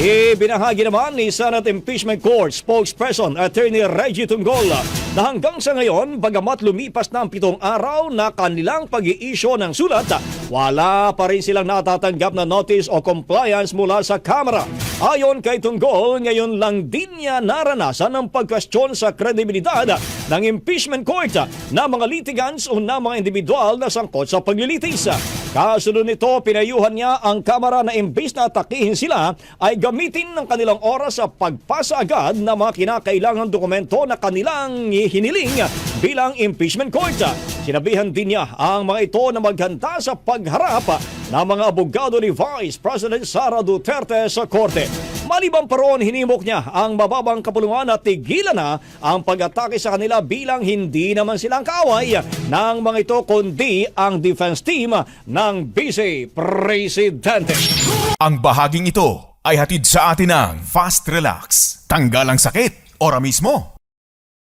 Ibinahagi naman ni Senate Impeachment Court spokesperson Attorney Reggie Tunggol na hanggang sa ngayon, bagamat lumipas na ang 7 araw na kanilang pag-i-issue ng sulat, wala pa rin silang natatanggap na notice o compliance mula sa Kamara. Ayon kay Tunggol, ngayon lang din niya naranasan ang pagkwestiyon sa kredibilidad ng impeachment court na mga litigants o na mga individual na sangkot sa paglilitis. Kasunod nito, pinayuhan niya ang Kamara na imbis na atakihin sila ay gamitin ng kanilang oras sa pagpasa agad ng mga kinakailangang dokumento na kanilang hiniling bilang impeachment court. Sinabihan din niya ang mga ito na maghanda sa pagharap ng mga abogado ni Vice President Sara Duterte sa korte. Maliban pa roon, hinimok niya ang mababang kapulungan na tigilan na ang pag-atake sa kanila bilang hindi naman silang kaaway ng mga ito kundi ang defense team ng Vice Presidente. Ang bahaging ito ay hatid sa atin ng Fast Relax. Tanggal ang sakit, ora mismo.